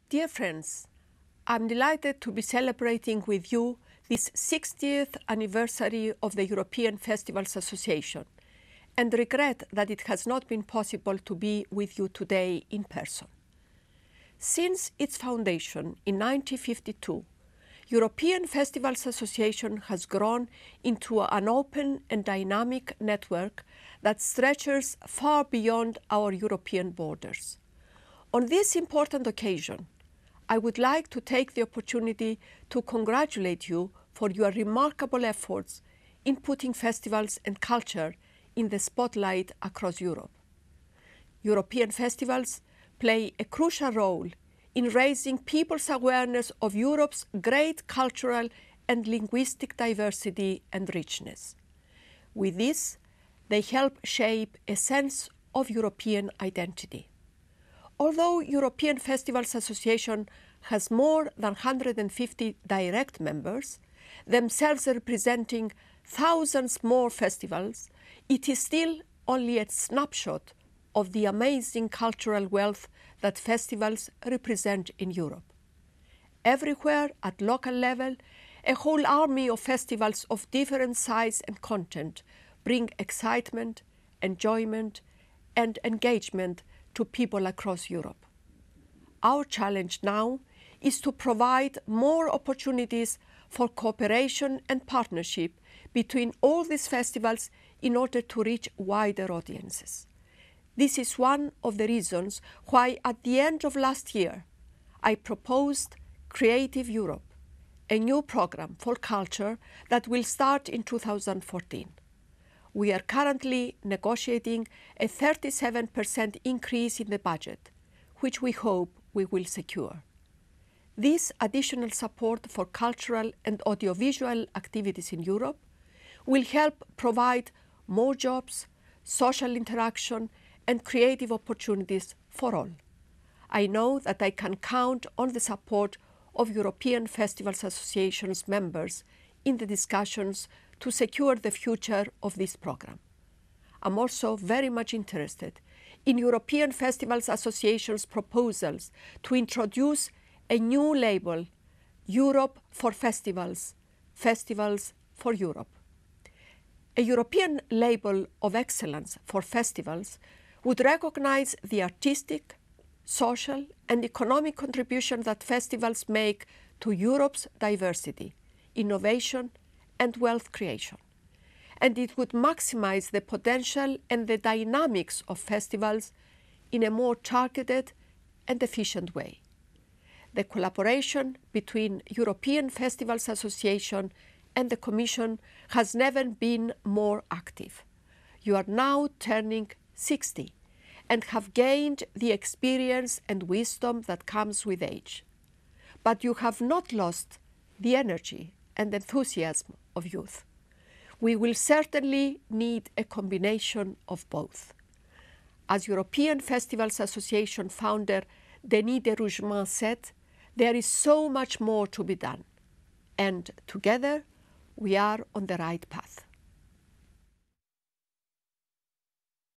Dear friends, I'm delighted to be celebrating with you this 60th anniversary of the European Festivals Association and regret that it has not been possible to be with you today in person. Since its foundation in 1952, European Festivals Association has grown into an open and dynamic network that stretches far beyond our European borders. On this important occasion, I would like to take the opportunity to congratulate you for your remarkable efforts in putting festivals and culture in the spotlight across Europe. European festivals play a crucial role in raising people's awareness of Europe's great cultural and linguistic diversity and richness. With this, they help shape a sense of European identity. Although European Festivals Association has more than 150 direct members, themselves representing thousands more festivals, it is still only a snapshot of the amazing cultural wealth that festivals represent in Europe. Everywhere at local level, a whole army of festivals of different size and content bring excitement, enjoyment, and engagement to people across Europe. Our challenge now is to provide more opportunities for cooperation and partnership between all these festivals in order to reach wider audiences. This is one of the reasons why at the end of last year, I proposed Creative Europe, a new program for culture that will start in 2014. We are currently negotiating a 37% increase in the budget, which we hope we will secure. This additional support for cultural and audiovisual activities in Europe will help provide more jobs, social interaction, and creative opportunities for all. I know that I can count on the support of European Festivals Association's members in the discussions to secure the future of this program. I'm also very much interested in European Festivals Association's proposals to introduce a new label, Europe for Festivals, Festivals for Europe. A European label of excellence for festivals would recognize the artistic, social, and economic contribution that festivals make to Europe's diversity, innovation, and wealth creation. And it would maximize the potential and the dynamics of festivals in a more targeted and efficient way. The collaboration between European Festivals Association and the Commission has never been more active. You are now turning 60 and have gained the experience and wisdom that comes with age. But you have not lost the energy and enthusiasm of youth. We will certainly need a combination of both. As European Festivals Association founder Denis de Rougemont said, there is so much more to be done, and together we are on the right path.